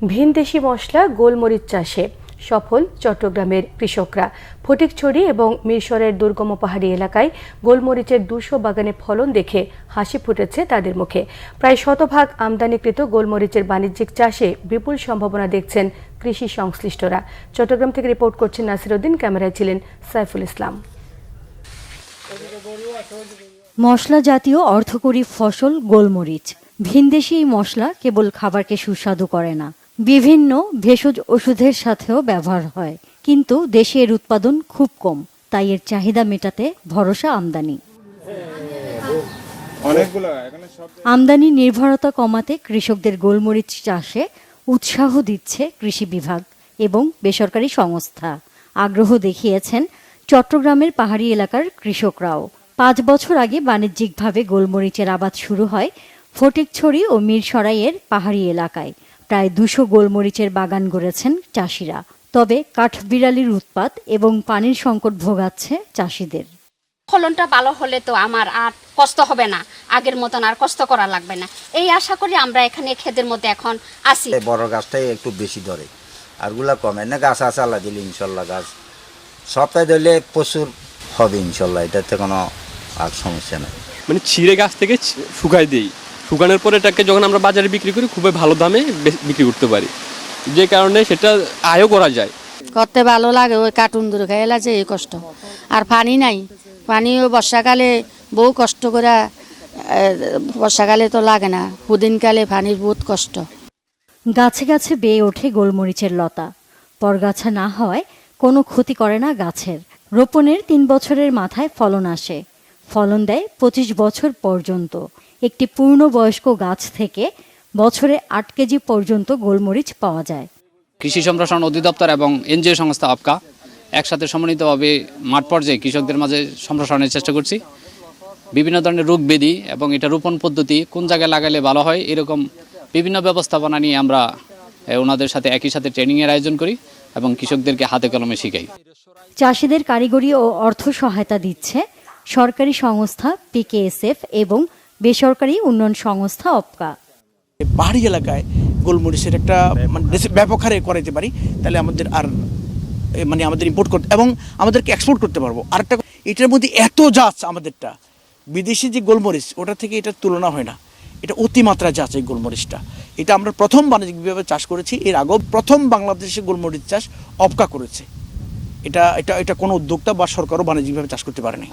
ভিনদেশি মশলা গোলমরিচ চাষে সফল চট্টগ্রামের কৃষকরা। ফটিকছড়ি এবং মিরসরাইয়ের দুর্গম পাহাড়ি এলাকায় গোলমরিচের 200 বাগানে ফলন দেখে হাসি ফুটেছে তাদের মুখে। প্রায় শতভাগ আমদানিকৃত গোলমরিচের বাণিজ্যিক চাষে বিপুল সম্ভাবনা দেখছেন কৃষি সংশ্লিষ্টরা। চট্টগ্রাম থেকে রিপোর্ট করছেন নাসিরউদ্দিন, ক্যামেরায় ছিলেন সাইফুল ইসলাম। মশলা জাতীয় অর্থকরী ফসল গোলমরিচ। ভিনদেশি এই মশলা কেবল খাবারকে সুস্বাদু করে না, বিভিন্ন ভেষজ ওষুধের সাথেও ব্যবহার হয়। কিন্তু দেশে এর উৎপাদন খুব কম, তাই এর চাহিদা মেটাতে ভরসা আমদানি। আমদানি নির্ভরতা কমাতে কৃষকদের গোলমরিচ চাষে উৎসাহ দিচ্ছে কৃষি বিভাগ এবং বেসরকারি সংস্থা। আগ্রহ দেখিয়েছেন চট্টগ্রামের পাহাড়ি এলাকার কৃষকরাও। 5 বছর আগে বাণিজ্যিকভাবে গোলমরিচের আবাদ শুরু হয় ফটিকছড়ি ও মিরসরাইয়ের পাহাড়ি এলাকায়। প্রায় 200 গোলমরিচের বাগান গড়েছেন চাষিরা। তবে কাঠবিড়ালির উৎপাত এবং পানির সংকট ভোগাচ্ছে চাষিদের। ফলনটা ভালো হলে তো আমার আর কষ্ট হবে না, আগের মতন আর কষ্ট করা লাগবে না, এই আশা করি আমরা এখানে ক্ষেতের মধ্যে এখন আসি। বড় গাছটাই একটু বেশি ধরে, আরগুলা কমে না। গাছ আছে আল্লাহ দিলে ইনশাল্লাহ, গাছ সপ্তাহে ধরলে প্রচুর হবে ইনশাল্লাহ, এটাতে কোনো আর সমস্যা নেই। মানে ছিঁড়ে গাছ থেকে শুকাই দিই, শুকানোর পরে এটাকে যখন আমরা বাজারে বিক্রি করি খুবই ভালো দামে বিক্রি করতে পারি, যে কারণে সেটা আয়ও করা যায়। করতে ভালো লাগে, ওই কার্টুন দূরে খাইলা যে এই কষ্ট। আর পানি নাই, পানিও বর্ষাকালে বহু কষ্ট করে, বর্ষাকালে তো লাগে না, হুদিনকালে পানির বহুত কষ্ট। গাছে গাছে বেয়ে ওঠে গোলমরিচের লতা। পরগাছা না হওয়ায় কোনো ক্ষতি করে না গাছের। রোপণের 3 বছরের মাথায় ফলন আসে। ফলন দেয় 25 বছর পর্যন্ত। একটি পূর্ণবয়স্ক গাছ থেকে বছরে 8 কেজি পর্যন্ত গোলমরিচ পাওয়া যায়। কৃষি সম্প্রসারণ অধিদপ্তর এবং এনজিও সংস্থা আপকা একসাথে সমন্বিতভাবে মাঠ পর্যায়ে কৃষকদের মাঝে সম্প্রসারণের চেষ্টা করছি। বিভিন্ন ধরনের রোগ ব্যাধি এবং এটা রোপণ পদ্ধতি কোন জায়গায় লাগালে ভালো হয়, এরকম বিভিন্ন ব্যবস্থাপনা নিয়ে আমরা ওনাদের সাথে একই সাথে ট্রেনিংয়ের আয়োজন করি এবং কৃষকদেরকে হাতে কলমে শিখাই। চাষিদের কারিগরি ও অর্থ সহায়তা দিচ্ছে সরকারি সংস্থা পিকেএসএফ এবং বেসরকারি উন্নয়ন সংস্থা অপকা। পাহাড়ি এলাকায় গোলমরিচের একটা ব্যাপক হারে করাইতে পারি, তাহলে আমাদের আর আমাদের ইম্পোর্ট করতে এবং আমাদেরকে এক্সপোর্ট করতে পারবো। আরেকটা, এটার মধ্যে এত জাত আমাদেরটা, বিদেশি যে গোলমরিচ ওটা থেকে এটার তুলনা হয় না। এটা অতিমাত্রা জাত এই গোলমরিচটা। এটা আমরা প্রথম বাণিজ্যিকভাবে চাষ করেছি, এর আগেও প্রথম বাংলাদেশে গোলমরিচ চাষ অপকা করেছে। এটা এটা এটা কোনো উদ্যোক্তা বা সরকারও বাণিজ্যিকভাবে চাষ করতে পারেনি।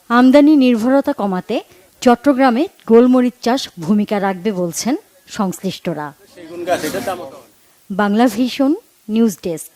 আমদানি নির্ভরতা কমাতে চট্টগ্রামে গোলমরিচ চাষ ভূমিকা রাখবে বলছেন সংশ্লিষ্টরা। Bangla vision news desk.